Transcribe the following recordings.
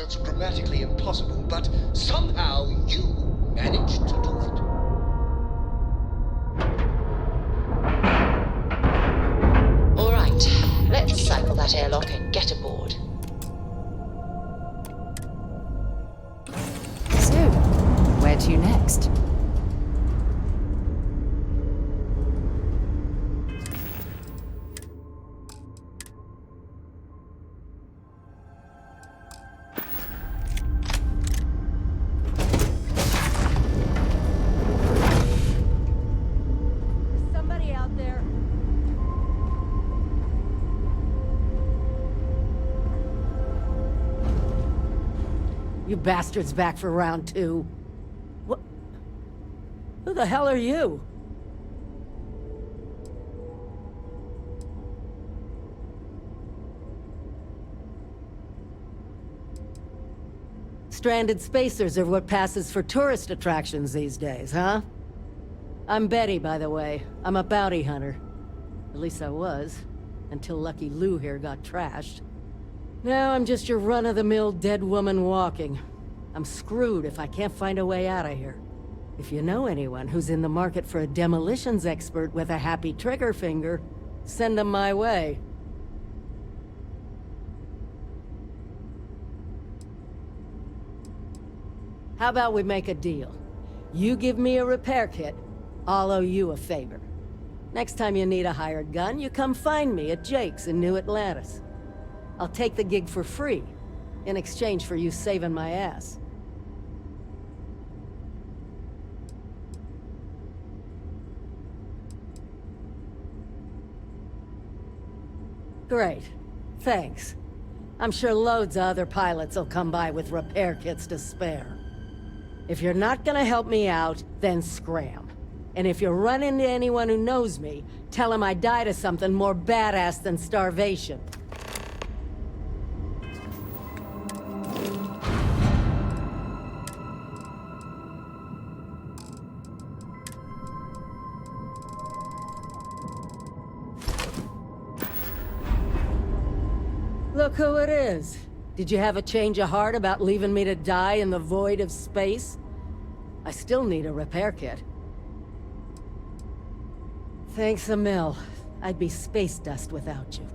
sounds grammatically impossible, but somehow you managed to do it. All right, let's cycle that airlock and get aboard. So, where to next? Somebody out there. You bastards back for round 2. What? Who the hell are you? Stranded spacers are what passes for tourist attractions these days, huh? I'm Betty, by the way. I'm a bounty hunter. At least I was, until Lucky Lou here got trashed. Now I'm just your run-of-the-mill dead woman walking. I'm screwed if I can't find a way out of here. If you know anyone who's in the market for a demolitions expert with a happy trigger finger, send them my way. How about we make a deal? You give me a repair kit, I'll owe you a favor. Next time you need a hired gun, you come find me at Jake's in New Atlantis. I'll take the gig for free, in exchange for you saving my ass. Great. Thanks. I'm sure loads of other pilots will come by with repair kits to spare. If you're not gonna help me out, then scram. And if you run into anyone who knows me, tell them I died of something more badass than starvation. Look who it is. Did you have a change of heart about leaving me to die in the void of space? I still need a repair kit. Thanks a mill. I'd be space dust without you.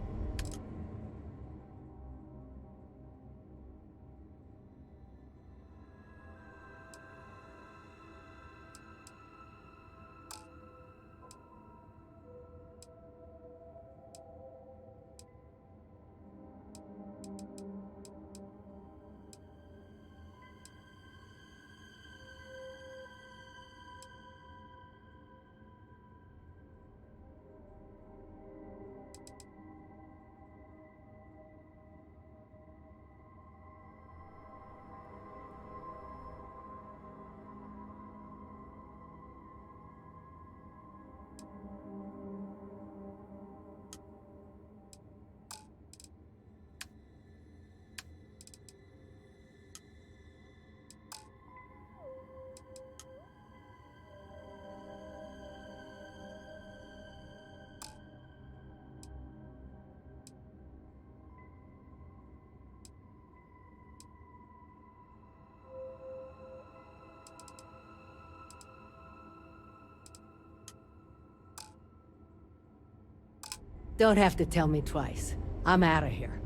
Don't have to tell me twice. I'm out of here.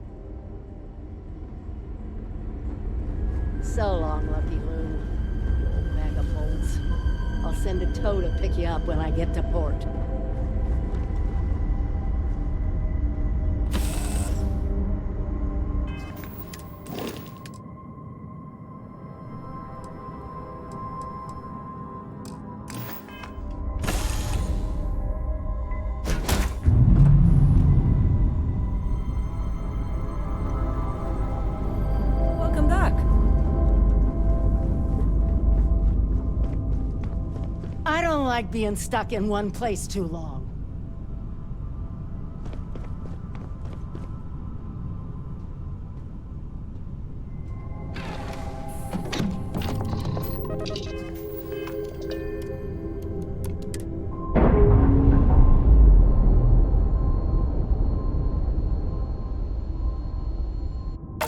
So long, Lucky Lou. You old bag of bolts. I'll send a tow to pick you up when I get to port. Welcome back. I don't like being stuck in one place too long.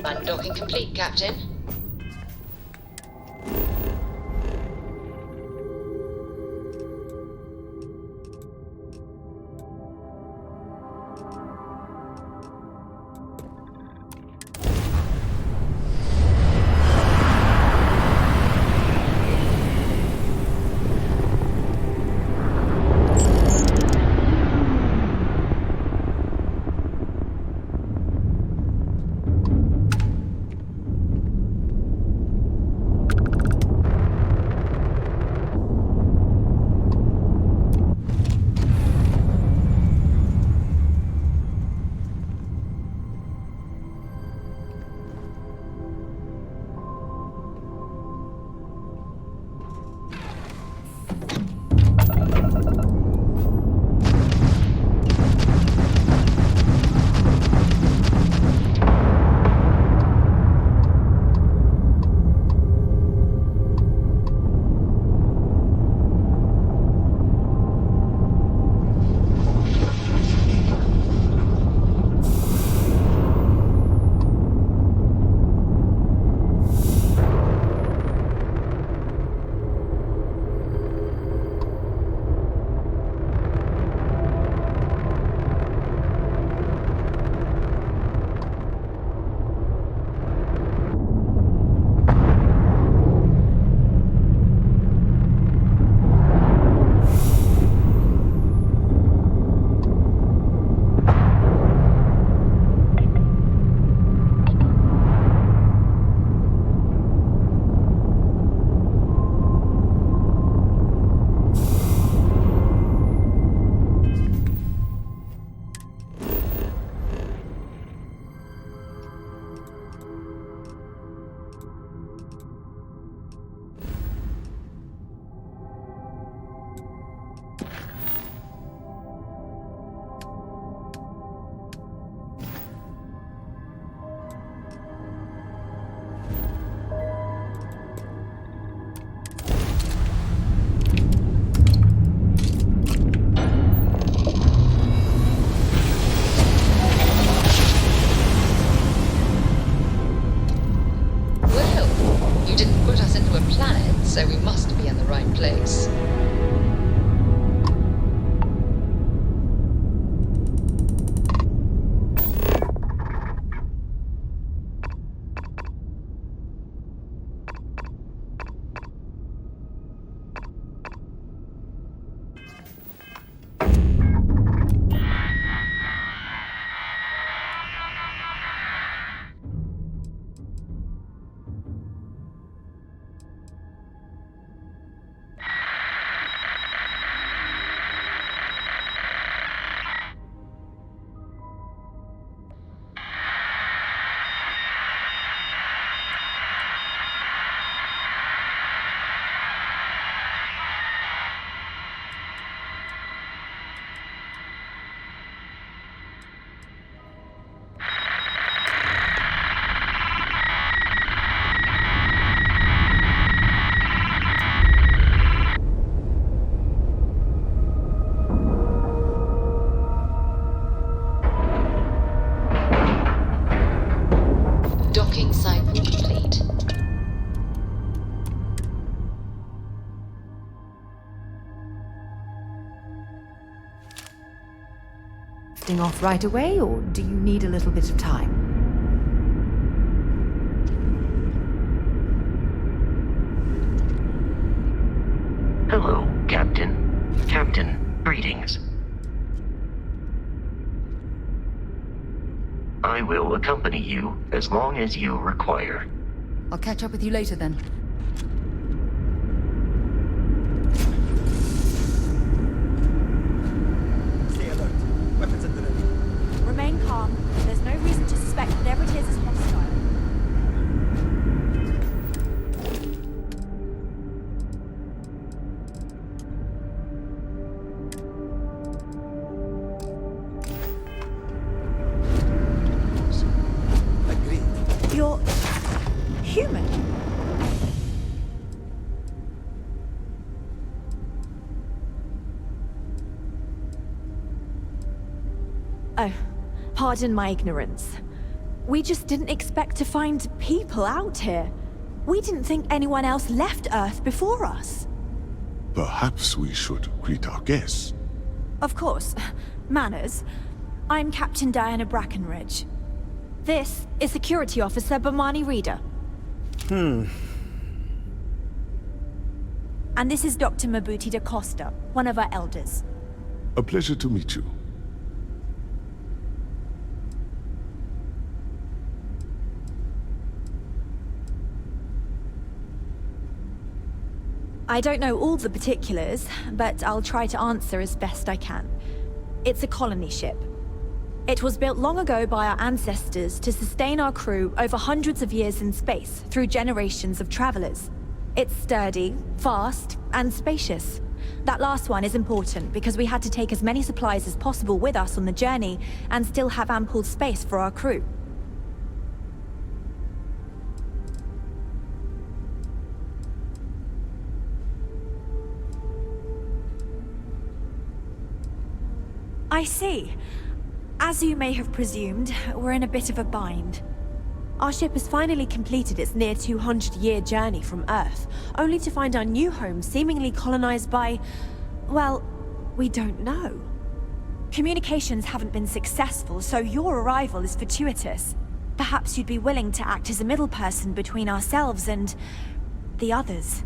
Undocking complete, Captain. didn't put us into a planet, so we must be in the right place. Docking cycle complete. Lifting off right away, or do you need a little bit of time? Hello, Captain. Captain, greetings. I will accompany you as long as you require. I'll catch up with you later then. Stay alert. Weapons at the ready. Remain calm. There's no reason to suspect whatever it is hostile. Agreed. You're human. Oh, pardon my ignorance. We just didn't expect to find people out here. We didn't think anyone else left Earth before us. Perhaps we should greet our guests. Of course. Manners. I'm Captain Diana Brackenridge. This is Security Officer Bomani Reader. And this is Dr. Mabuti da Costa, one of our elders. A pleasure to meet you. I don't know all the particulars, but I'll try to answer as best I can. It's a colony ship. It was built long ago by our ancestors to sustain our crew over hundreds of years in space through generations of travelers. It's sturdy, fast, and spacious. That last one is important because we had to take as many supplies as possible with us on the journey and still have ample space for our crew. I see. As you may have presumed, we're in a bit of a bind. Our ship has finally completed its near 200-year journey from Earth, only to find our new home seemingly colonized by... well, we don't know. Communications haven't been successful, so your arrival is fortuitous. Perhaps you'd be willing to act as a middle person between ourselves and... the others.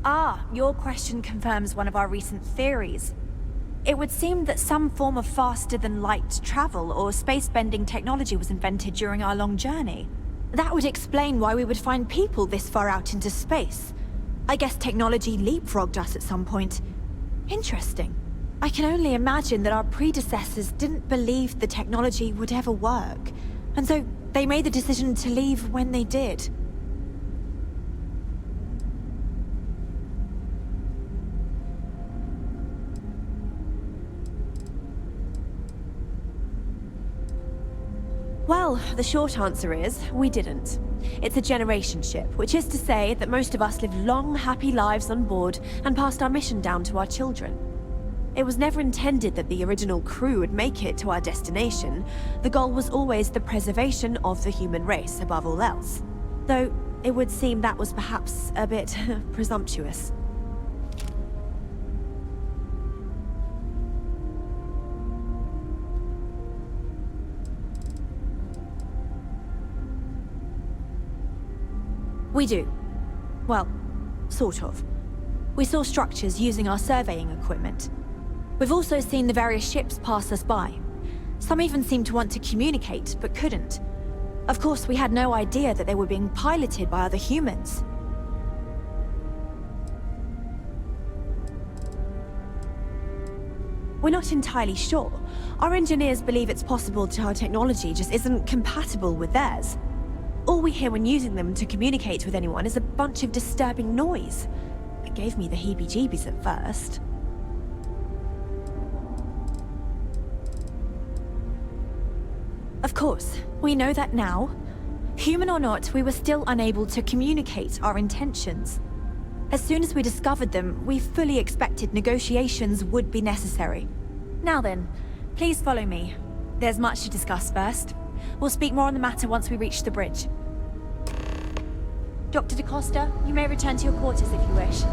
Ah, your question confirms one of our recent theories. It would seem that some form of faster-than-light travel or space-bending technology was invented during our long journey. That would explain why we would find people this far out into space. I guess technology leapfrogged us at some point. Interesting. I can only imagine that our predecessors didn't believe the technology would ever work, and so they made the decision to leave when they did. Well, the short answer is, we didn't. It's a generation ship, which is to say that most of us lived long, happy lives on board and passed our mission down to our children. It was never intended that the original crew would make it to our destination. The goal was always the preservation of the human race above all else. Though, it would seem that was perhaps a bit presumptuous. We do. Well, sort of. We saw structures using our surveying equipment. We've also seen the various ships pass us by. Some even seemed to want to communicate, but couldn't. Of course, we had no idea that they were being piloted by other humans. We're not entirely sure. Our engineers believe it's possible that our technology just isn't compatible with theirs. All we hear when using them to communicate with anyone is a bunch of disturbing noise. It gave me the heebie-jeebies at first. Of course, we know that now. Human or not, we were still unable to communicate our intentions. As soon as we discovered them, we fully expected negotiations would be necessary. Now then, please follow me. There's much to discuss first. We'll speak more on the matter once we reach the bridge. Dr. DaCosta, you may return to your quarters if you wish.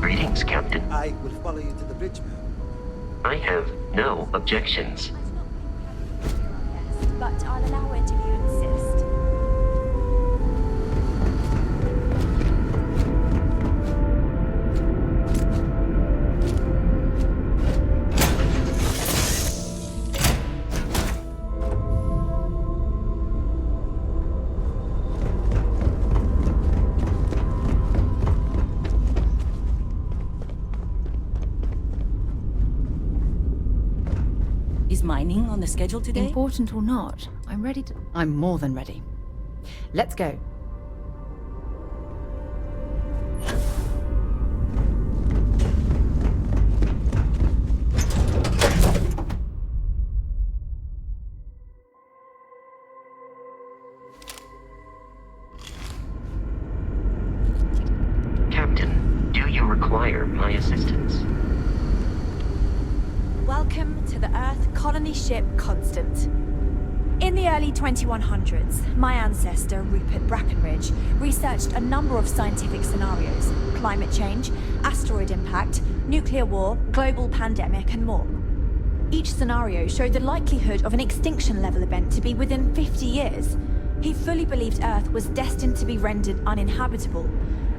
Greetings, Captain. I will follow you to the bridge, ma'am. I have no objections. But I'll allow it if you insist. Is mining on the schedule today? Important or not, I'm ready to... I'm more than ready. Let's go. Captain, do you require my assistance? Welcome to the Earth colony ship Constant. In the early 2100s, my ancestor, Rupert Brackenridge, researched a number of scientific scenarios: climate change, asteroid impact, nuclear war, global pandemic, and more. Each scenario showed the likelihood of an extinction-level event to be within 50 years. He fully believed Earth was destined to be rendered uninhabitable.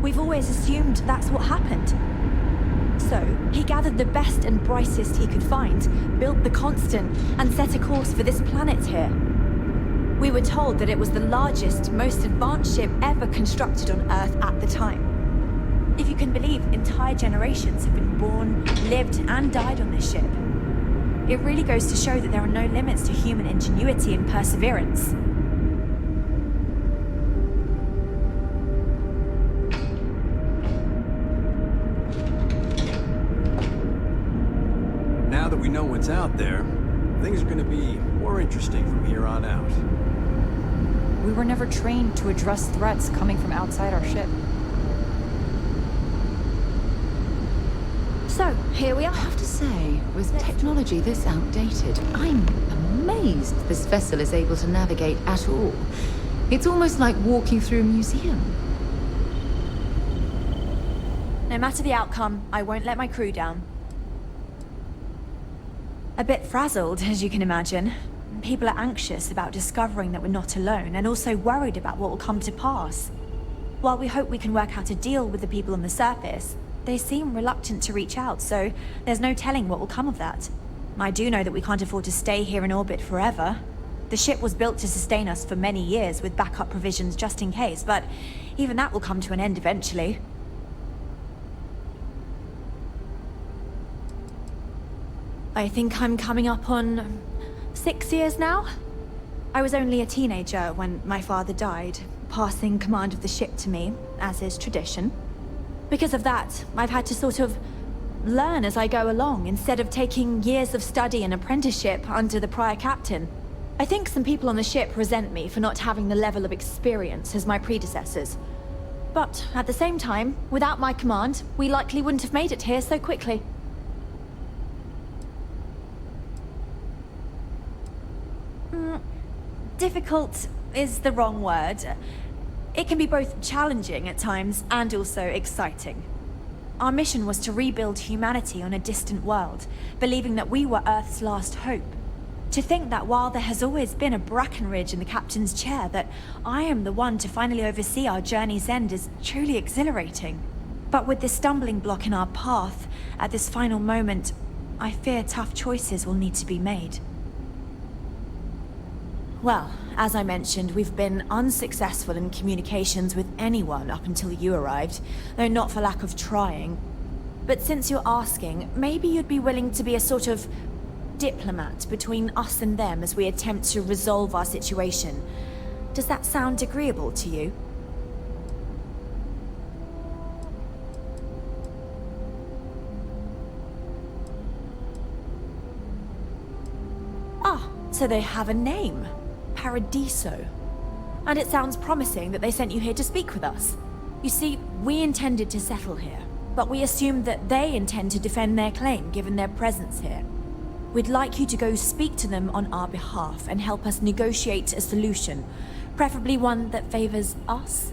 We've always assumed that's what happened. So, he gathered the best and brightest he could find, built the Constant, and set a course for this planet here. We were told that it was the largest, most advanced ship ever constructed on Earth at the time. If you can believe, entire generations have been born, lived, and died on this ship. It really goes to show that there are no limits to human ingenuity and perseverance. Now that we know what's out there, things are going to be more interesting from here on out. We were never trained to address threats coming from outside our ship. So, here we are. I have to say, with technology this outdated, I'm amazed this vessel is able to navigate at all. It's almost like walking through a museum. No matter the outcome, I won't let my crew down. A bit frazzled, as you can imagine. People are anxious about discovering that we're not alone, and also worried about what will come to pass. While we hope we can work out a deal with the people on the surface, they seem reluctant to reach out, so there's no telling what will come of that. I do know that we can't afford to stay here in orbit forever. The ship was built to sustain us for many years with backup provisions just in case, but even that will come to an end eventually. I think I'm coming up on 6 years now. I was only a teenager when my father died, passing command of the ship to me, as is tradition. Because of that, I've had to sort of learn as I go along, instead of taking years of study and apprenticeship under the prior captain. I think some people on the ship resent me for not having the level of experience as my predecessors. But at the same time, without my command, we likely wouldn't have made it here so quickly. difficult is the wrong word. It can be both challenging at times and also exciting. Our mission was to rebuild humanity on a distant world, believing that we were Earth's last hope. To think that while there has always been a Brackenridge in the captain's chair, that I am the one to finally oversee our journey's end is truly exhilarating. But with this stumbling block in our path, at this final moment, I fear tough choices will need to be made. Well, as I mentioned, we've been unsuccessful in communications with anyone up until you arrived, though not for lack of trying. But since you're asking, maybe you'd be willing to be a sort of diplomat between us and them as we attempt to resolve our situation. Does that sound agreeable to you? Ah, so they have a name. Paradiso. And it sounds promising that they sent you here to speak with us. You see, we intended to settle here, but we assumed that they intend to defend their claim given their presence here. We'd like you to go speak to them on our behalf and help us negotiate a solution, preferably one that favors us.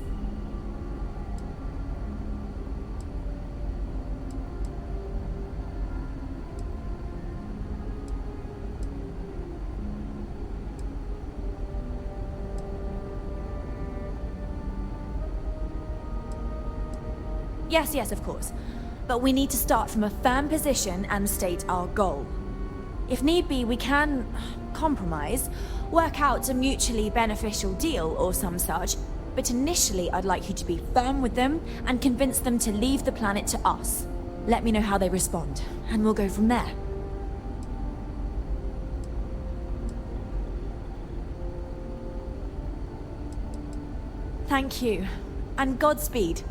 Yes, of course. But we need to start from a firm position and state our goal. If need be, we can compromise, work out a mutually beneficial deal or some such, but initially I'd like you to be firm with them and convince them to leave the planet to us. Let me know how they respond, and we'll go from there. Thank you, and Godspeed.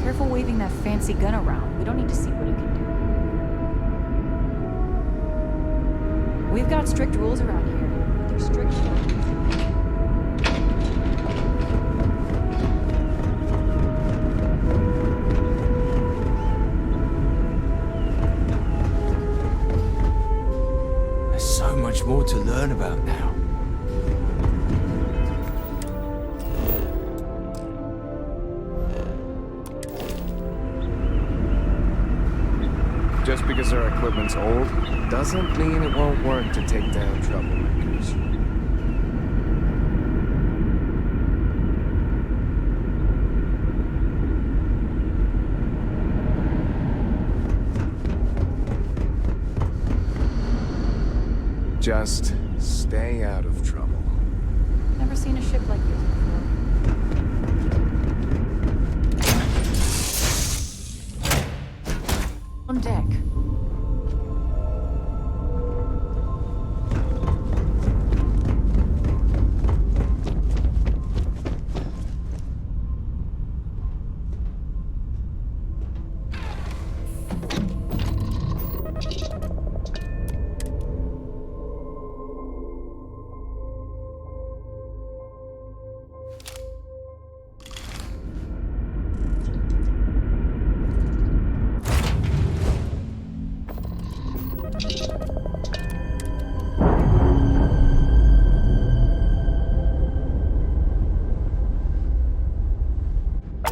Careful waving that fancy gun around. We don't need to see what it can do. We've got strict rules around here. They're strict. There's so much more to learn about now. Just because our equipment's old, doesn't mean it won't work to take down troublemakers. Just stay out of trouble. Never seen a ship like this before. On deck.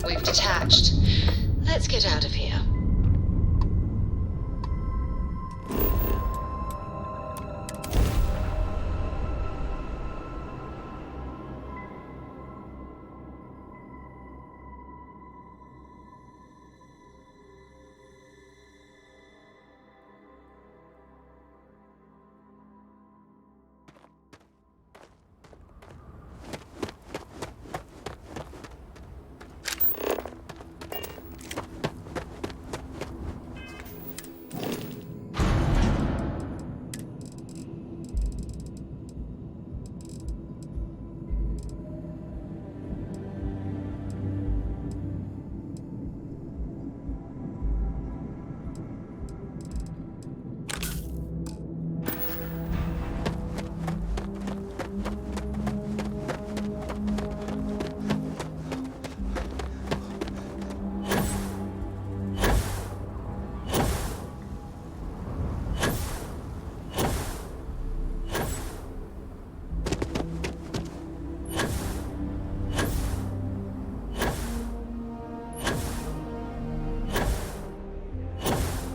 We've detached. Let's get out of here.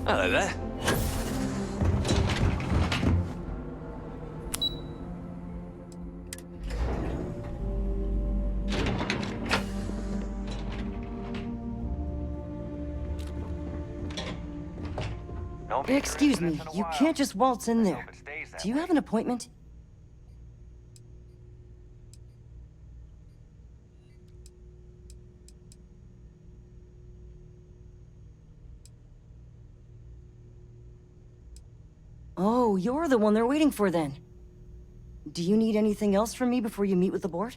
Hello there. Excuse me, you can't just waltz in there. Do you have an appointment? Oh, you're the one they're waiting for then. Do you need anything else from me before you meet with the board?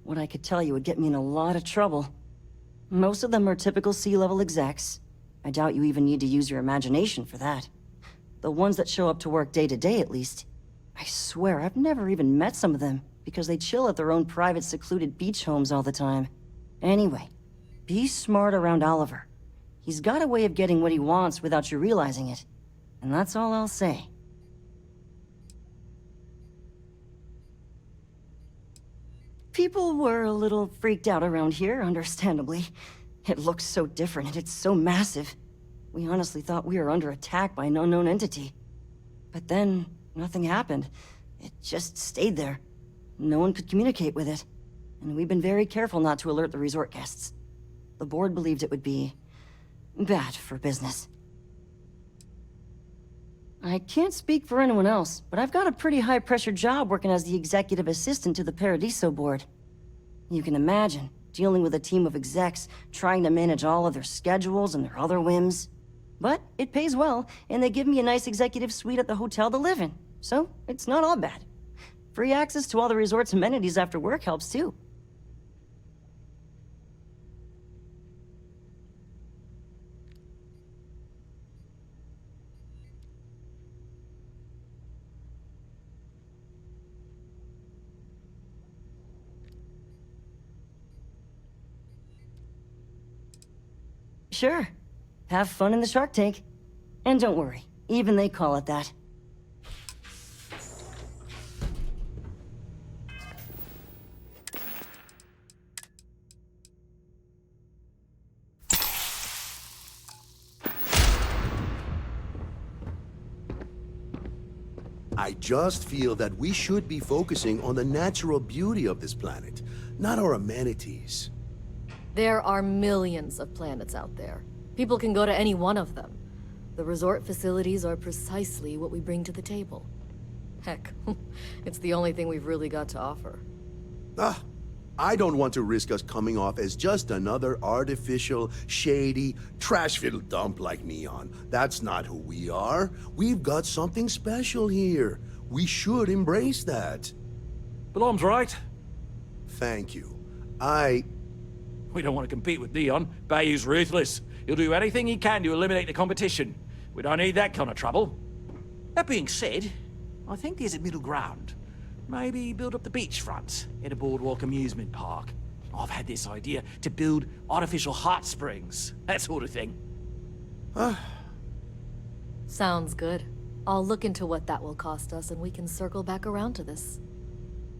What I could tell you would get me in a lot of trouble. Most of them are typical C-level execs. I doubt you even need to use your imagination for that. The ones that show up to work day to day, at least. I swear, I've never even met some of them, because they chill at their own private secluded beach homes all the time. Anyway, be smart around Oliver. He's got a way of getting what he wants without you realizing it. And that's all I'll say. People were a little freaked out around here, understandably. It looks so different and it's so massive. We honestly thought we were under attack by an unknown entity. But then, nothing happened. It just stayed there. No one could communicate with it. And we've been very careful not to alert the resort guests. The board believed it would be bad for business. I can't speak for anyone else, but I've got a pretty high-pressure job working as the executive assistant to the Paradiso board. You can imagine, dealing with a team of execs, trying to manage all of their schedules and their other whims. But it pays well, and they give me a nice executive suite at the hotel to live in, so it's not all bad. Free access to all the resort's amenities after work helps too. Sure. Have fun in the shark tank. And don't worry, even they call it that. I just feel that we should be focusing on the natural beauty of this planet, not our amenities. There are millions of planets out there. People can go to any one of them. The resort facilities are precisely what we bring to the table. Heck, it's the only thing we've really got to offer. I don't want to risk us coming off as just another artificial, shady, trash-filled dump like Neon. That's not who we are. We've got something special here. We should embrace that. Blom's right. Thank you. We don't want to compete with Neon. Bayou's ruthless. He'll do anything he can to eliminate the competition. We don't need that kind of trouble. That being said, I think there's a middle ground. Maybe build up the beachfront in a boardwalk amusement park. I've had this idea to build artificial hot springs, that sort of thing. Sounds good. I'll look into what that will cost us and we can circle back around to this.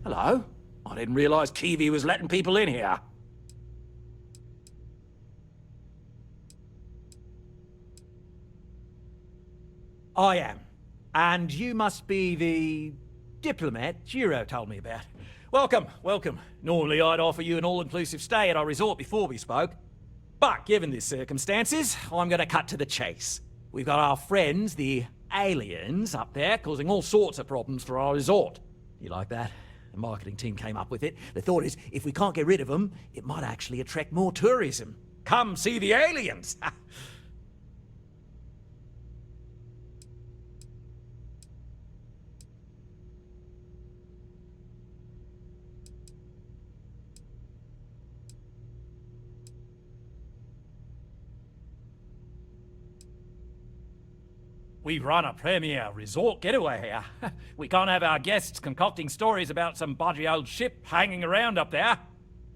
Hello? I didn't realize Kiwi was letting people in here. I am. And you must be the diplomat Jiro told me about. Welcome, welcome. Normally I'd offer you an all-inclusive stay at our resort before we spoke. But given the circumstances, I'm gonna cut to the chase. We've got our friends, the aliens, up there causing all sorts of problems for our resort. You like that? The marketing team came up with it. The thought is, if we can't get rid of them, it might actually attract more tourism. Come see the aliens! We run a premier resort getaway here. We can't have our guests concocting stories about some budgy old ship hanging around up there.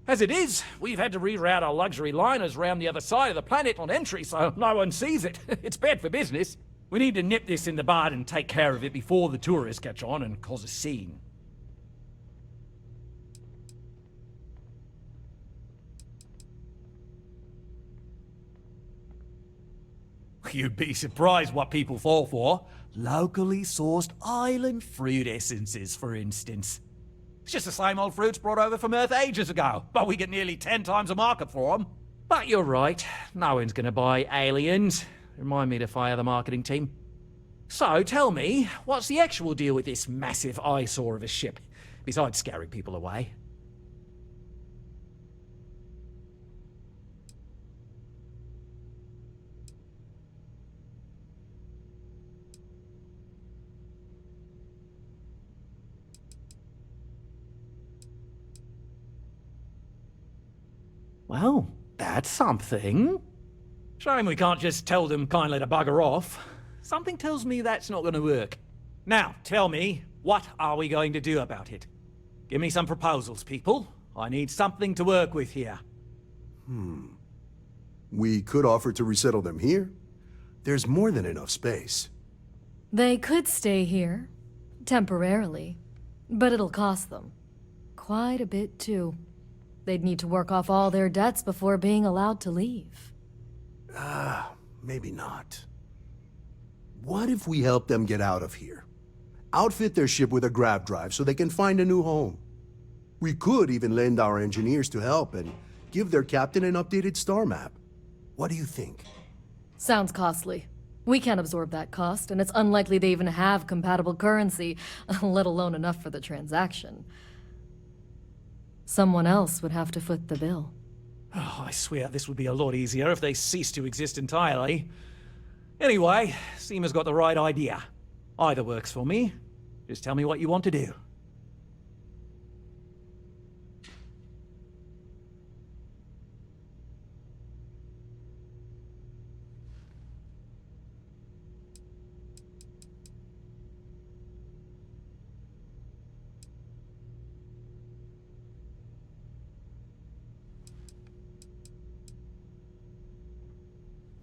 As it is, we've had to reroute our luxury liners round the other side of the planet on entry so no one sees it. It's bad for business. We need to nip this in the bud and take care of it before the tourists catch on and cause a scene. You'd be surprised what people fall for. Locally sourced island fruit essences, for instance. It's just the same old fruits brought over from Earth ages ago, but we get nearly 10 times the market for them. But you're right, no one's gonna buy aliens. Remind me to fire the marketing team. So, tell me, what's the actual deal with this massive eyesore of a ship, besides scaring people away? Well, that's something. Shame we can't just tell them kindly to bugger off. Something tells me that's not going to work. Now, tell me, what are we going to do about it? Give me some proposals, people. I need something to work with here. We could offer to resettle them here. There's more than enough space. They could stay here, temporarily, but it'll cost them. Quite a bit, too. They'd need to work off all their debts before being allowed to leave. Maybe not. What if we help them get out of here? Outfit their ship with a grav drive so they can find a new home. We could even lend our engineers to help and give their captain an updated star map. What do you think? Sounds costly. We can't absorb that cost, and it's unlikely they even have compatible currency, let alone enough for the transaction. Someone else would have to foot the bill. Oh, I swear this would be a lot easier if they ceased to exist entirely. Anyway, Seema's got the right idea. Either works for me. Just tell me what you want to do.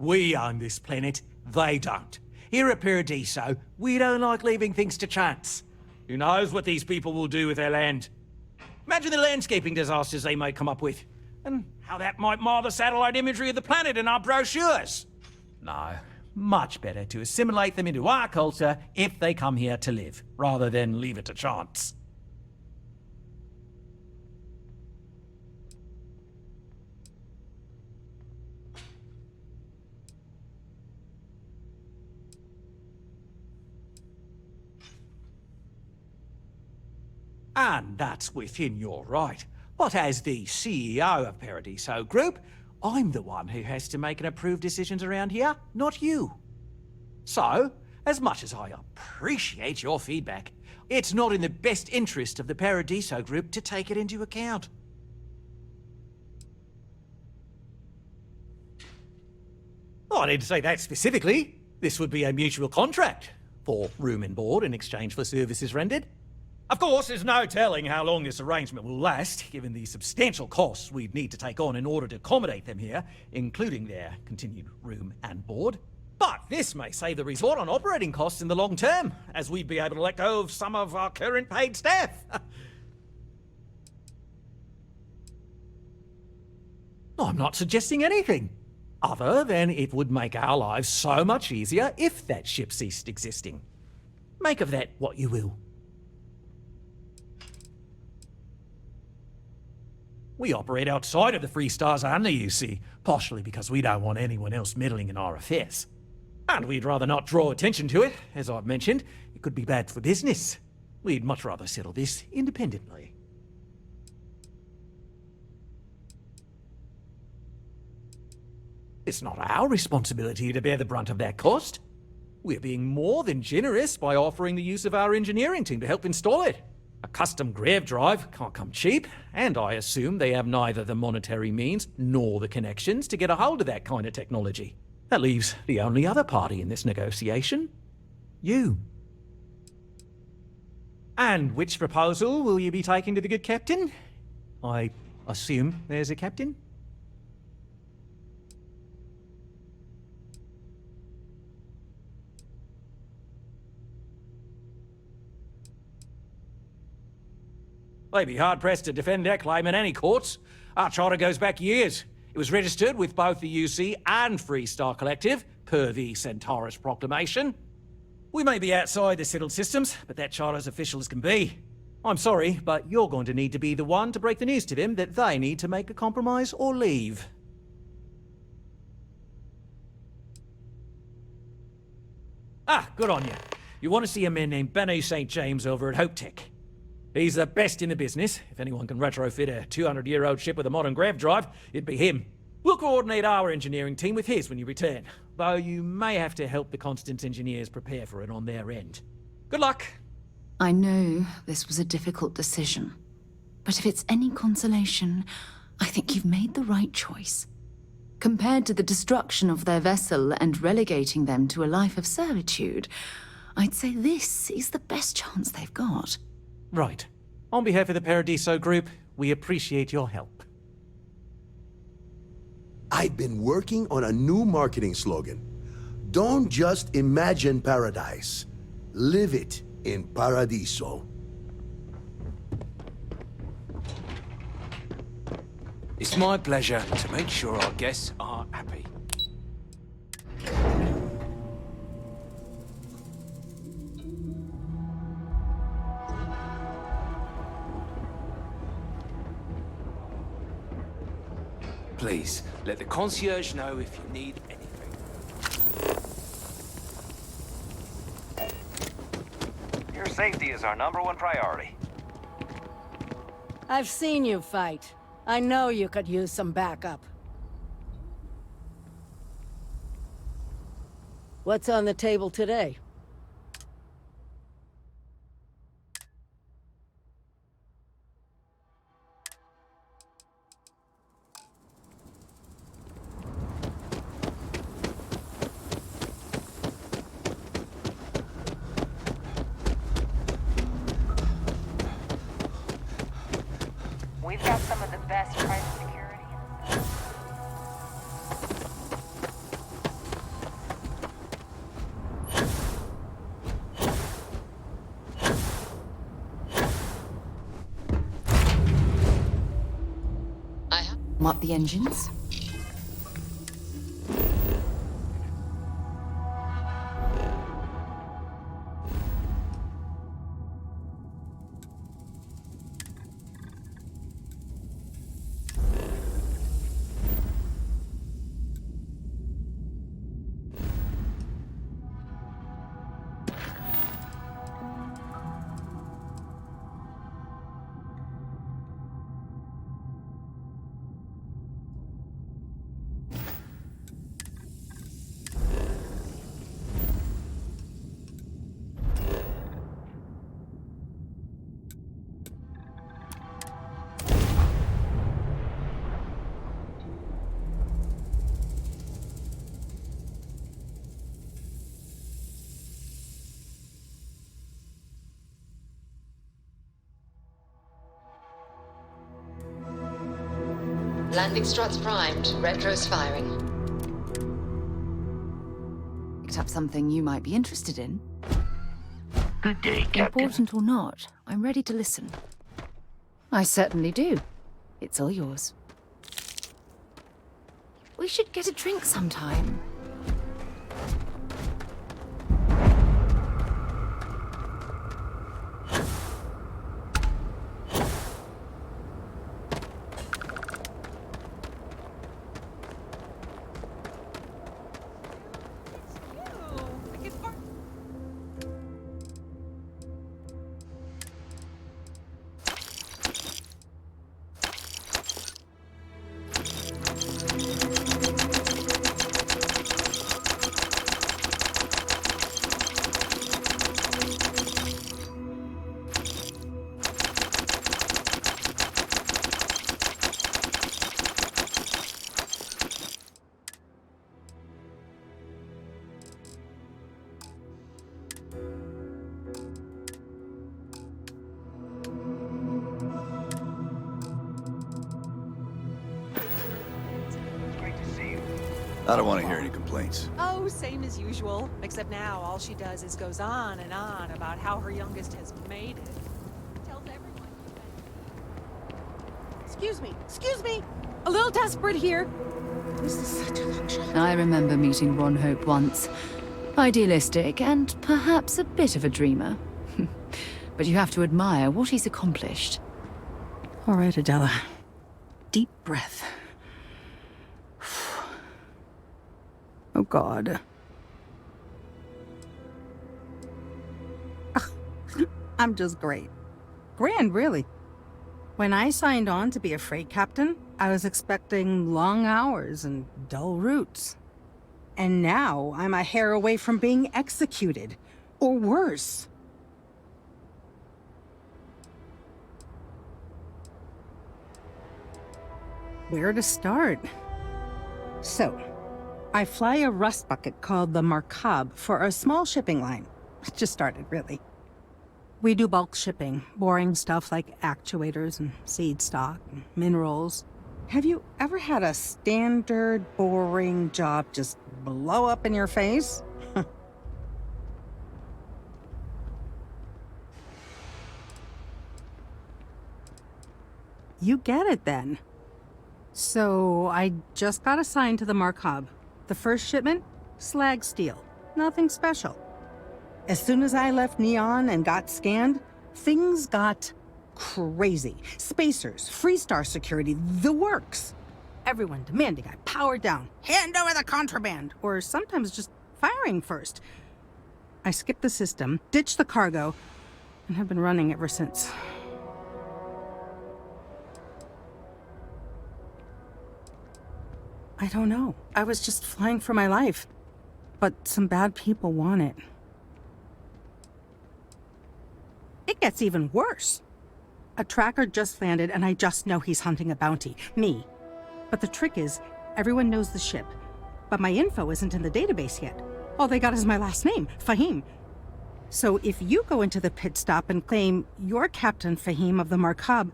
We own this planet, they don't. Here at Paradiso, we don't like leaving things to chance. Who knows what these people will do with their land? Imagine the landscaping disasters they might come up with, and how that might mar the satellite imagery of the planet in our brochures. No, much better to assimilate them into our culture if they come here to live, rather than leave it to chance. And that's within your right. But as the CEO of Paradiso Group, I'm the one who has to make and approve decisions around here, not you. So, as much as I appreciate your feedback, it's not in the best interest of the Paradiso Group to take it into account. Oh, I didn't say that specifically. This would be a mutual contract for room and board in exchange for services rendered. Of course, there's no telling how long this arrangement will last, given the substantial costs we'd need to take on in order to accommodate them here, including their continued room and board. But this may save the resort on operating costs in the long term, as we'd be able to let go of some of our current paid staff. I'm not suggesting anything, other than it would make our lives so much easier if that ship ceased existing. Make of that what you will. We operate outside of the Free Stars only, you see, partially because we don't want anyone else meddling in our affairs. And we'd rather not draw attention to it, as I've mentioned. It could be bad for business. We'd much rather settle this independently. It's not our responsibility to bear the brunt of that cost. We're being more than generous by offering the use of our engineering team to help install it. A custom grav drive can't come cheap, and I assume they have neither the monetary means nor the connections to get a hold of that kind of technology. That leaves the only other party in this negotiation. You. And which proposal will you be taking to the good captain? I assume there's a captain? They'd be hard-pressed to defend their claim in any courts. Our charter goes back years. It was registered with both the UC and Free Star Collective per the Centaurus proclamation. We may be outside the settled systems, but that child as official as can be. I'm sorry, but you're going to need to be the one to break the news to them that they need to make a compromise or leave. Ah, good on you. You want to see a man named Benny St. James over at Hope Tech. He's the best in the business. If anyone can retrofit a 200-year-old ship with a modern grav drive, it'd be him. We'll coordinate our engineering team with his when you return, though you may have to help the Constance engineers prepare for it on their end. Good luck. I know this was a difficult decision, but if it's any consolation, I think you've made the right choice. Compared to the destruction of their vessel and relegating them to a life of servitude, I'd say this is the best chance they've got. Right. On behalf of the Paradiso Group, we appreciate your help. I've been working on a new marketing slogan. Don't just imagine paradise. Live it in Paradiso. It's my pleasure to make sure our guests are happy. Please, let the concierge know if you need anything. Your safety is our #1 priority. I've seen you fight. I know you could use some backup. What's on the table today? We've got some of the best private security. What, the engines? Landing struts primed. Retro's firing. Picked up something you might be interested in. Good day, Captain. Important or not, I'm ready to listen. I certainly do. It's all yours. We should get a drink sometime. I don't want to hear any complaints. Oh, same as usual. Except now all she does is goes on and on about how her youngest has made it. Tells everyone. Excuse me. A little desperate here. This is such a long shot. I remember meeting Ron Hope once. Idealistic and perhaps a bit of a dreamer. But you have to admire what he's accomplished. All right, Adela. Deep breath. Oh, God. I'm just great. Grand, really. When I signed on to be a freight captain, I was expecting long hours and dull routes. And now I'm a hair away from being executed. Or worse. Where to start? So, I fly a rust bucket called the Markab for a small shipping line. It just started, really. We do bulk shipping, boring stuff like actuators and seed stock and minerals. Have you ever had a standard, boring job just blow up in your face? You get it then. So, I just got assigned to the Markab. The first shipment? Slag steel. Nothing special. As soon as I left Neon and got scanned, things got crazy. Spacers, Freestar security, the works. Everyone demanding I power down, hand over the contraband, or sometimes just firing first. I skipped the system, ditched the cargo, and have been running ever since. I don't know. I was just flying for my life. But some bad people want it. It gets even worse. A tracker just landed and I just know he's hunting a bounty. Me. But the trick is, everyone knows the ship. But my info isn't in the database yet. All they got is my last name, Fahim. So if you go into the pit stop and claim you're Captain Fahim of the Markab,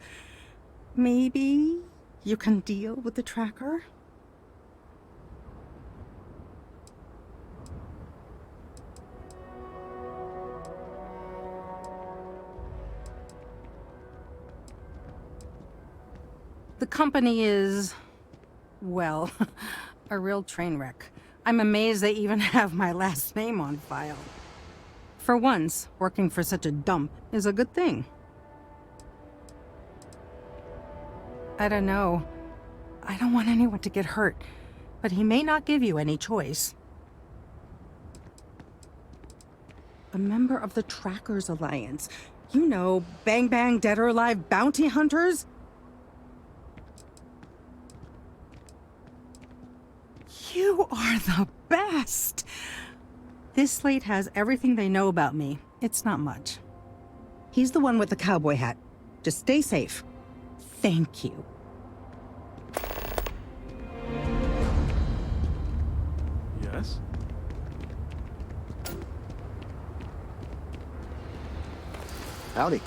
maybe you can deal with the tracker? The company is, well, a real train wreck. I'm amazed they even have my last name on file. For once, working for such a dump is a good thing. I don't know. I don't want anyone to get hurt, but he may not give you any choice. A member of the Trackers Alliance. You know, bang bang, dead or alive bounty hunters? You are the best! This slate has everything they know about me. It's not much. He's the one with the cowboy hat. Just stay safe. Thank you. Yes? Howdy.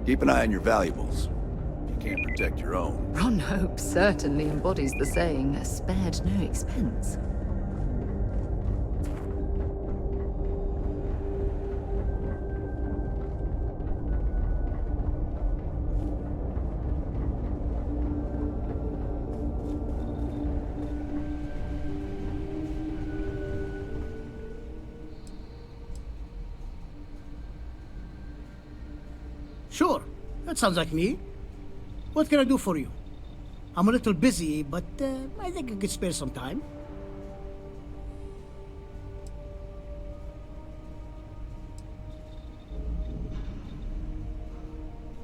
Keep an eye on your valuables. You can't protect your own. Ron Hope certainly embodies the saying, spared no expense. Sure, that sounds like me. What can I do for you? I'm a little busy, but I think I could spare some time.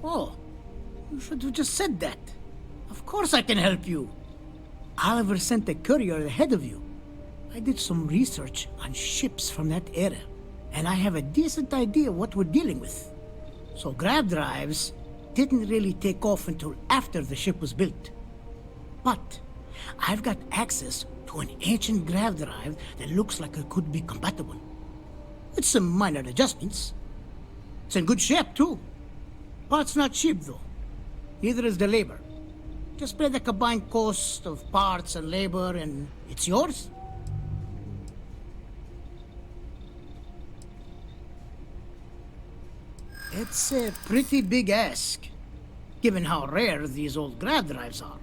Oh, you should have just said that. Of course I can help you. Oliver sent a courier ahead of you. I did some research on ships from that era, and I have a decent idea what we're dealing with. So grav drives didn't really take off until after the ship was built. But I've got access to an ancient grav drive that looks like it could be compatible. It's some minor adjustments. It's in good shape, too. Parts not cheap, though. Neither is the labor. Just pay the combined cost of parts and labor, and it's yours. It's a pretty big ask, given how rare these old grab drives are.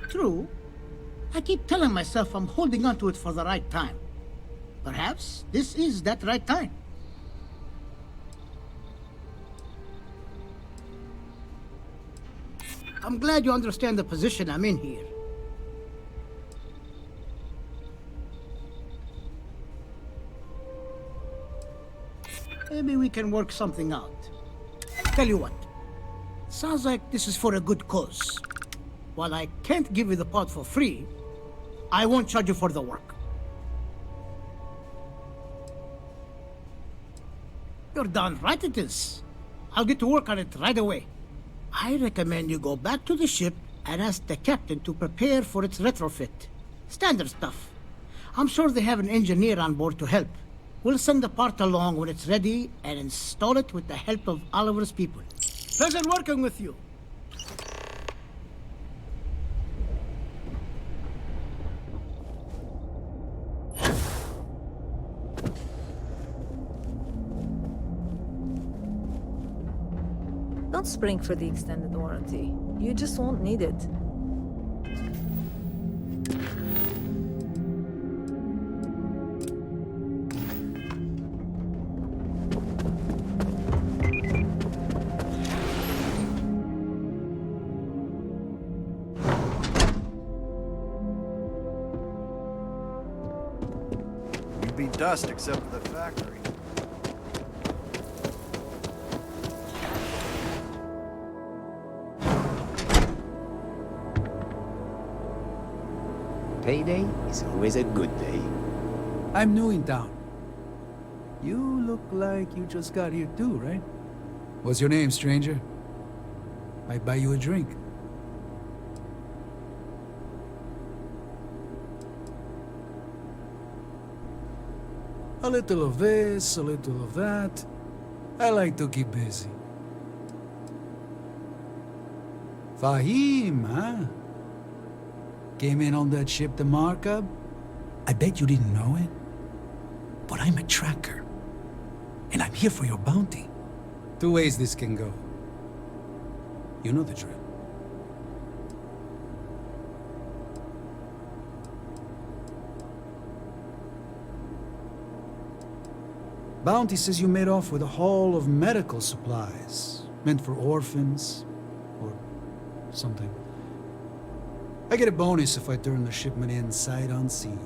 True. I keep telling myself I'm holding on to it for the right time. Perhaps this is that right time. I'm glad you understand the position I'm in here. Maybe we can work something out. Tell you what, sounds like this is for a good cause. While I can't give you the pod for free, I won't charge you for the work. You're done right it is. I'll get to work on it right away. I recommend you go back to the ship and ask the captain to prepare for its retrofit. Standard stuff. I'm sure they have an engineer on board to help. We'll send the part along when it's ready and install it with the help of Oliver's people. Pleasure working with you. Don't spring for the extended warranty. You just won't need it. You'd be dust except for the factory. Payday is always a good day. I'm new in town. You look like you just got here too, right? What's your name, stranger? Might buy you a drink. A little of this, a little of that. I like to keep busy. Fahim, huh? Came in on that ship, the Markup? I bet you didn't know it. But I'm a tracker. And I'm here for your bounty. Two ways this can go. You know the drill. Bounty says you made off with a haul of medical supplies, meant for orphans, or something. I get a bonus if I turn the shipment in sight unseen.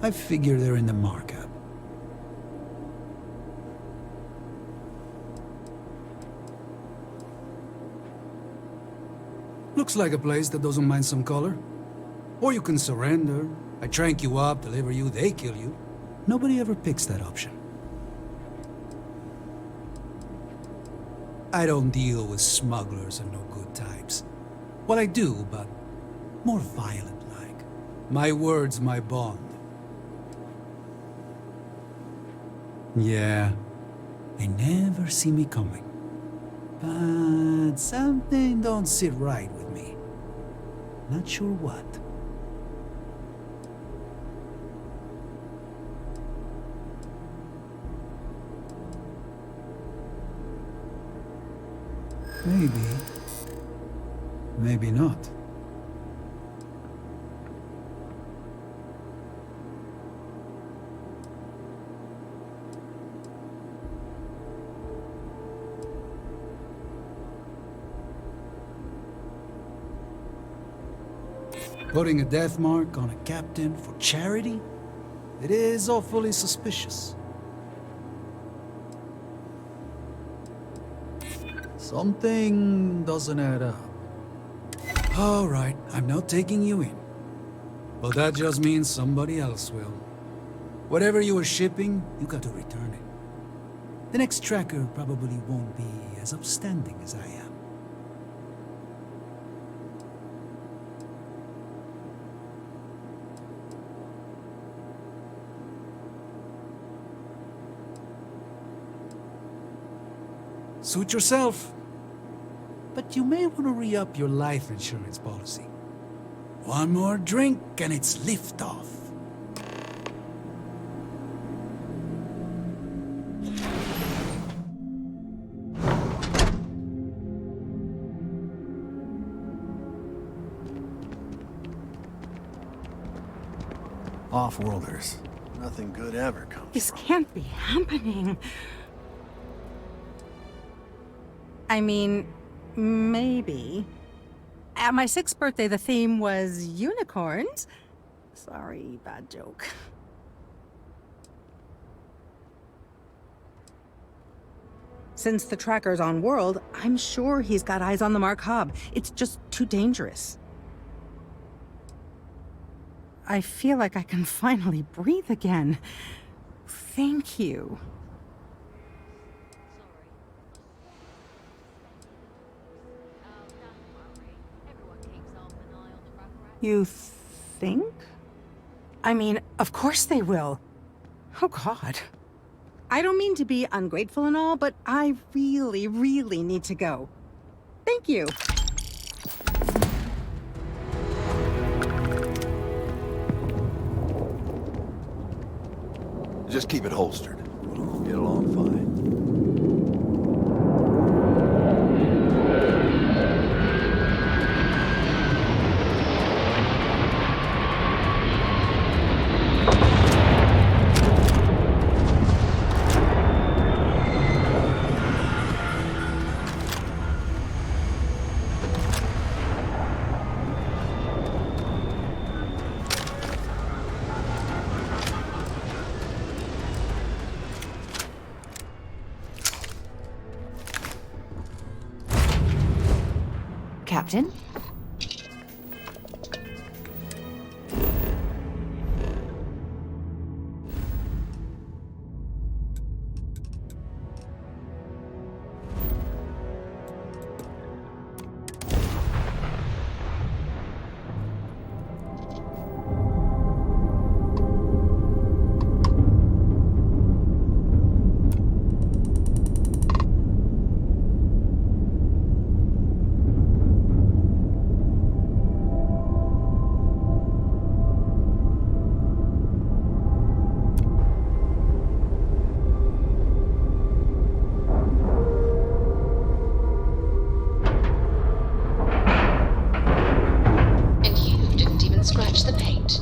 I figure they're in the markup. Looks like a place that doesn't mind some color. Or you can surrender. I trank you up, deliver you, they kill you. Nobody ever picks that option. I don't deal with smugglers and no good types. Well, I do, but more violent-like. My word's my bond. Yeah, they never see me coming. But something don't sit right with me. Not sure what. Maybe. Maybe not. Putting a death mark on a captain for charity? It is awfully suspicious. Something doesn't add up. All right, I'm not taking you in. But that just means somebody else will. Whatever you were shipping, you got to return it. The next tracker probably won't be as upstanding as I am. Suit yourself. But you may want to re-up your life insurance policy. One more drink and it's liftoff. Off-worlders. Nothing good ever comes This from. can't be happening. I mean, maybe. At my 6th birthday, the theme was unicorns. Sorry, bad joke. Since the tracker's on world, I'm sure he's got eyes on the Mark Hub. It's just too dangerous. I feel like I can finally breathe again. Thank you. You think? I mean, of course they will. Oh, God. I don't mean to be ungrateful and all, but I really, really need to go. Thank you. Just keep it holstered. We'll get along fine. Captain? Scratch the paint.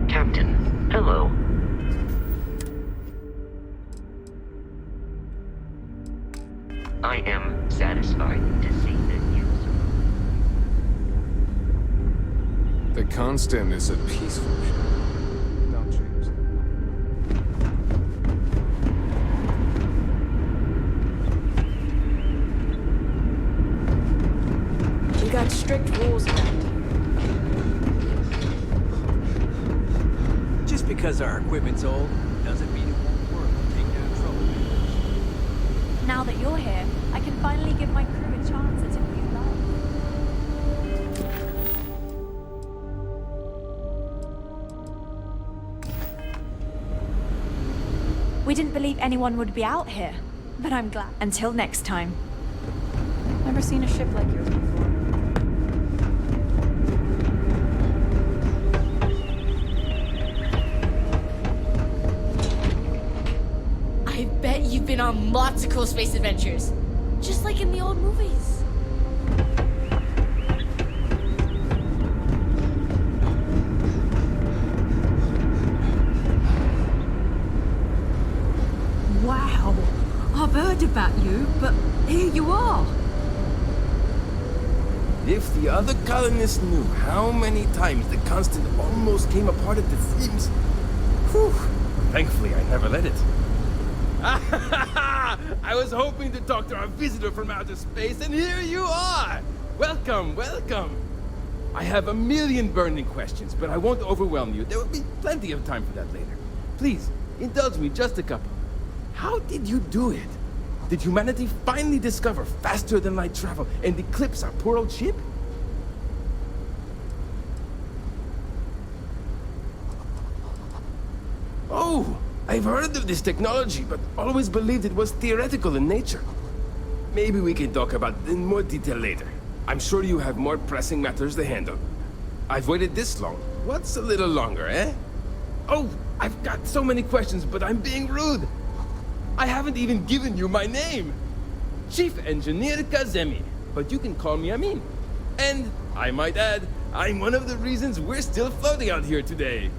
Captain, hello. I am satisfied to see that you survived. The Constant is a peaceful ship. Don't change that. We got strict rules around here. Just because our equipment's old doesn't mean it won't work or take down troublemakers. Now that you're here, I can finally give my crew a chance at a new life. We didn't believe anyone would be out here, but I'm glad. Until next time. Never seen a ship like yours before. I bet you've been on lots of cool space adventures. Just like in the old movies. Wow. I've heard about you, but here you are. If the other colonists knew how many times the Constant almost came apart at the seams. Whew. Thankfully, I never let it. I was hoping to talk to our visitor from outer space, and here you are! Welcome, welcome! I have a million burning questions, but I won't overwhelm you. There will be plenty of time for that later. Please, indulge me just a couple. How did you do it? Did humanity finally discover faster than light travel and eclipse our poor old ship? Oh, I've heard of this technology, but always believed it was theoretical in nature. Maybe we can talk about it in more detail later. I'm sure you have more pressing matters to handle. I've waited this long. What's a little longer, eh? Oh, I've got so many questions, but I'm being rude. I haven't even given you my name. Chief Engineer Kazemi, but you can call me Amin. And, I might add, I'm one of the reasons we're still floating out here today.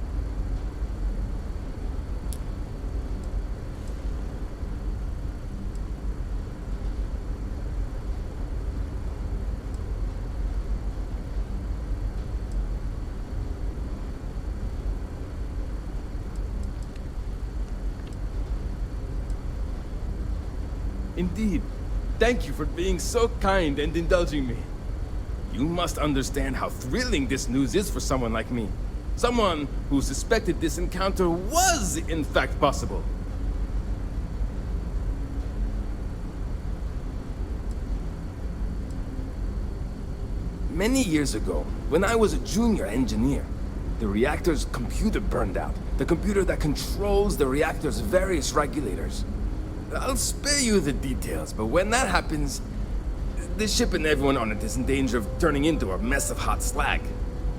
Indeed. Thank you for being so kind and indulging me. You must understand how thrilling this news is for someone like me. Someone who suspected this encounter was, in fact, possible. Many years ago, when I was a junior engineer, the reactor's computer burned out. The computer that controls the reactor's various regulators. I'll spare you the details, but when that happens, the ship and everyone on it is in danger of turning into a mess of hot slag.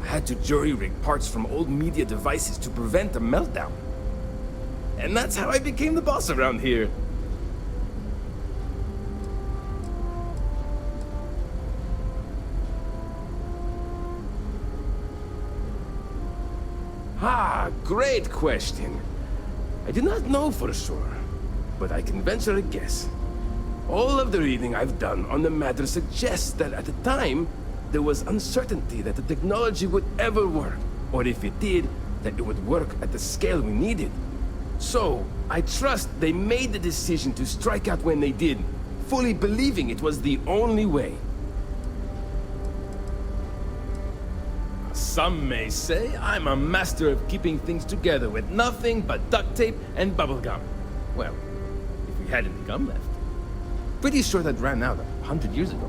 I had to jury-rig parts from old media devices to prevent a meltdown. And that's how I became the boss around here. Ah, great question. I do not know for sure, but I can venture a guess. All of the reading I've done on the matter suggests that at the time, there was uncertainty that the technology would ever work, or if it did, that it would work at the scale we needed. So, I trust they made the decision to strike out when they did, fully believing it was the only way. Some may say I'm a master of keeping things together with nothing but duct tape and bubblegum. Well, if we had any gum left. Pretty sure that ran out 100 years ago.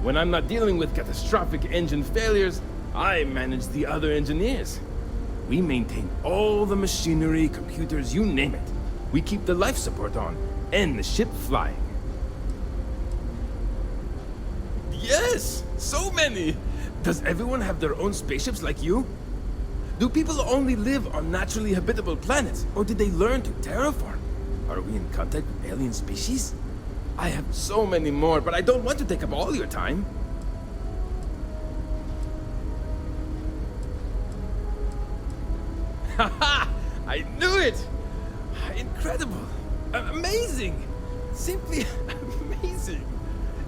When I'm not dealing with catastrophic engine failures, I manage the other engineers. We maintain all the machinery, computers, you name it. We keep the life support on, and the ship flying. Yes! So many! Does everyone have their own spaceships like you? Do people only live on naturally habitable planets, or did they learn to terraform? Are we in contact with alien species? I have so many more, but I don't want to take up all your time. Haha! I knew it! Incredible! Amazing! Simply amazing!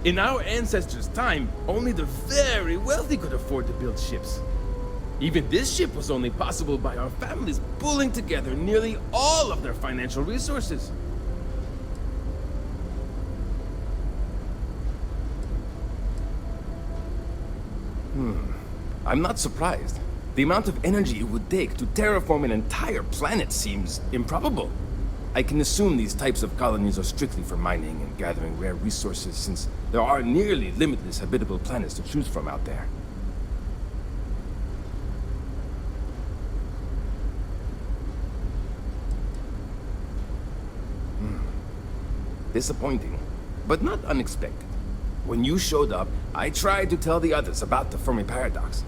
In our ancestors' time, only the very wealthy could afford to build ships. Even this ship was only possible by our families pulling together nearly all of their financial resources. I'm not surprised. The amount of energy it would take to terraform an entire planet seems improbable. I can assume these types of colonies are strictly for mining and gathering rare resources, since there are nearly limitless habitable planets to choose from out there. Disappointing, but not unexpected. When you showed up, I tried to tell the others about the Fermi paradox.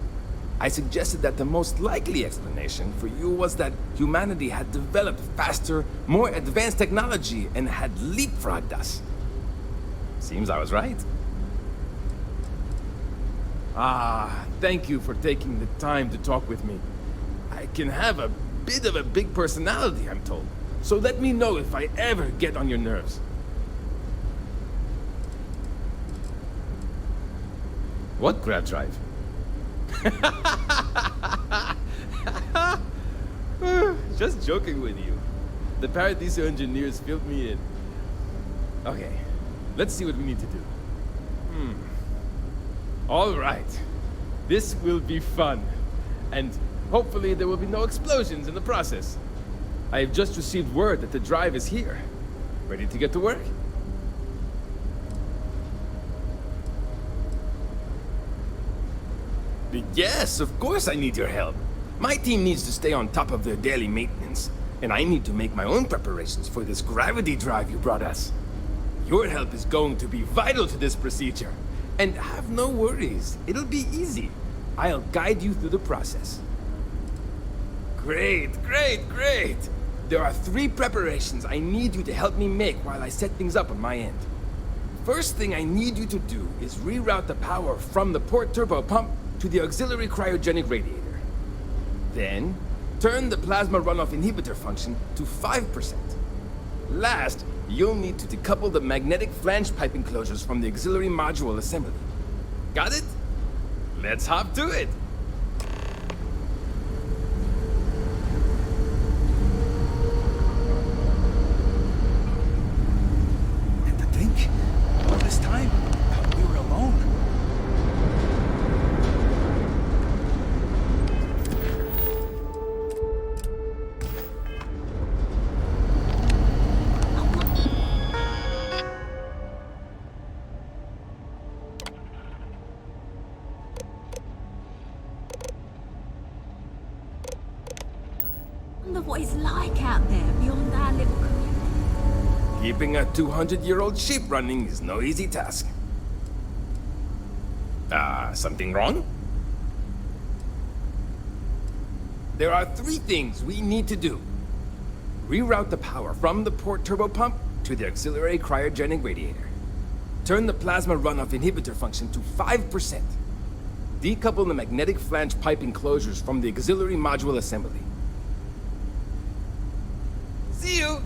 I suggested that the most likely explanation for you was that humanity had developed faster, more advanced technology and had leapfrogged us. Seems I was right. Ah, thank you for taking the time to talk with me. I can have a bit of a big personality, I'm told. So let me know if I ever get on your nerves. What grab drive? Just joking with you. The Paradiso engineers filled me in. Okay, let's see what we need to do. All right. This will be fun. And hopefully there will be no explosions in the process. I have just received word that the drive is here. Ready to get to work? Yes, of course I need your help. My team needs to stay on top of their daily maintenance. And I need to make my own preparations for this gravity drive you brought us. Your help is going to be vital to this procedure. And have no worries, it'll be easy. I'll guide you through the process. Great, great, great! There are 3 preparations I need you to help me make while I set things up on my end. First thing I need you to do is reroute the power from the port turbo pump to the auxiliary cryogenic radiator. Then, turn the plasma runoff inhibitor function to 5%. Last, you'll need to decouple the magnetic flange pipe enclosures from the auxiliary module assembly. Got it? Let's hop to it! And to think, all this time, we were alone. I wonder what it's like out there beyond our little community. Keeping a 200-year-old ship running is no easy task. Something wrong? There are 3 things we need to do. Reroute the power from the port turbo pump to the auxiliary cryogenic radiator. Turn the plasma runoff inhibitor function to 5%. Decouple the magnetic flange pipe enclosures from the auxiliary module assembly. See you!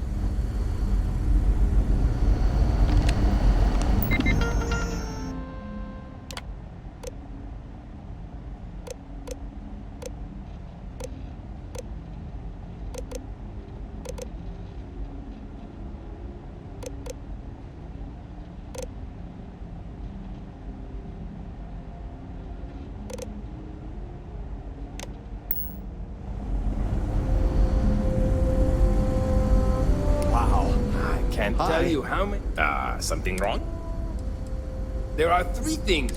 Can't tell you how many... something wrong? There are 3 things.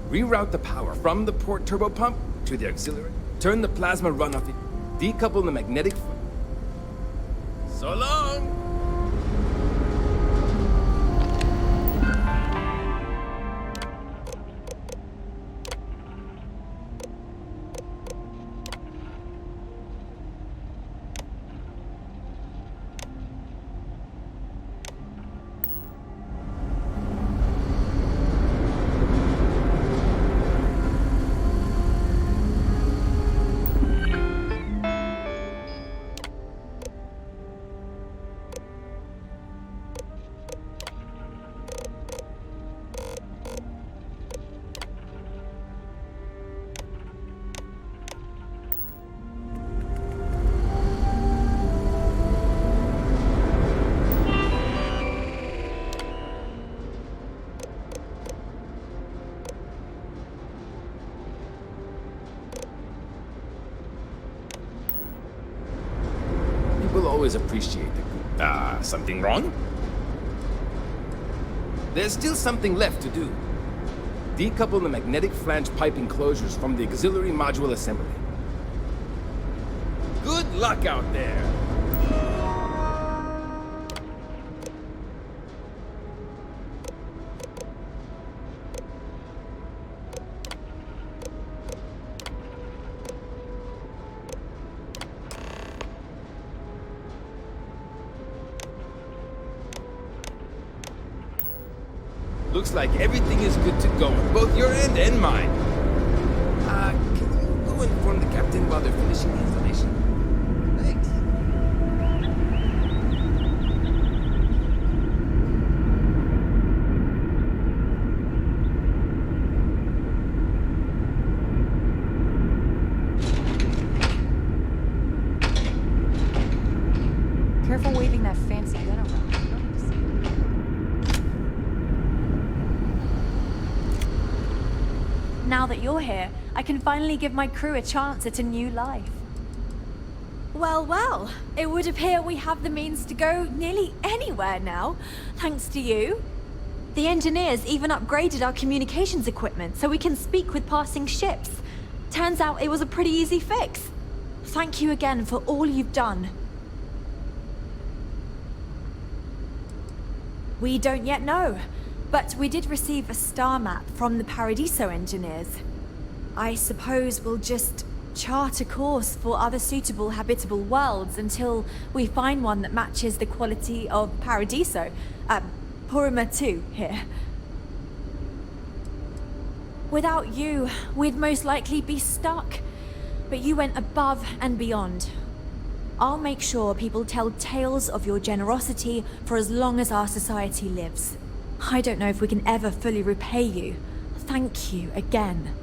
Reroute the power from the port turbo pump to the auxiliary. Turn the plasma runoff... Decouple the magnetic... So long! People always appreciate it. Something wrong? There's still something left to do. Decouple the magnetic flange pipe enclosures from the auxiliary module assembly. Good luck out there! Looks like everything is good to go on both your end and mine. Can you go inform the captain while they're finishing the installation? Thanks. Careful waving that fancy gun around. Now that you're here, I can finally give my crew a chance at a new life. Well, well, it would appear we have the means to go nearly anywhere now, thanks to you. The engineers even upgraded our communications equipment so we can speak with passing ships. Turns out it was a pretty easy fix. Thank you again for all you've done. We don't yet know, but we did receive a star map from the Paradiso engineers. I suppose we'll just chart a course for other suitable habitable worlds until we find one that matches the quality of Paradiso. Purima 2 here. Without you, we'd most likely be stuck. But you went above and beyond. I'll make sure people tell tales of your generosity for as long as our society lives. I don't know if we can ever fully repay you. Thank you again.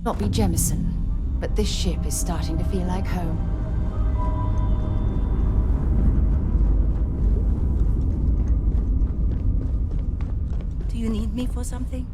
Not be Jemison, but this ship is starting to feel like home. Do you need me for something?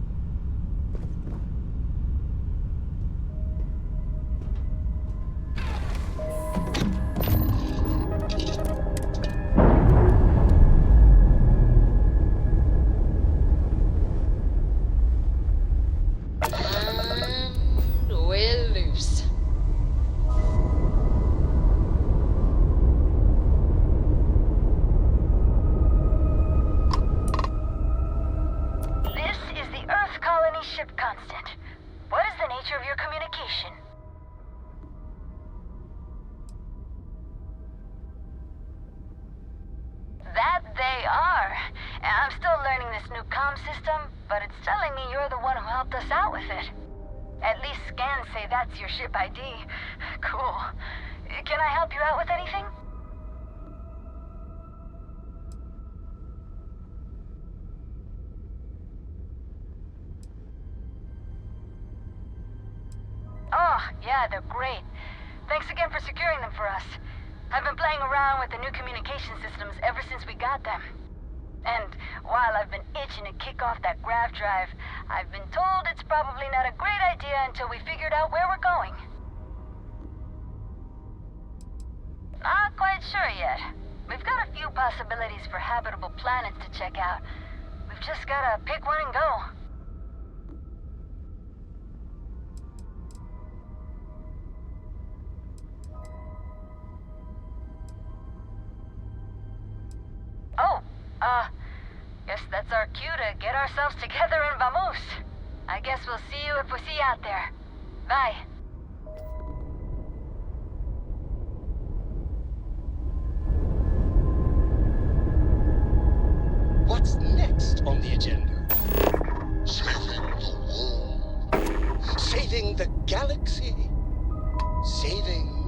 Your ship ID. Cool. Can I help you out with anything? Oh, yeah, they're great. Thanks again for securing them for us. I've been playing around with the new communication systems ever since we got them. And while I've been itching to kick off that grav drive, I've been told it's probably not a great idea until we figured out where we're going. Not quite sure yet. We've got a few possibilities for habitable planets to check out. We've just gotta pick one and go. Oh, guess that's our cue to get ourselves together in Vamoose. I guess we'll see you if we see you out there. Bye. What's next on the agenda? Saving the world. Saving the galaxy. Saving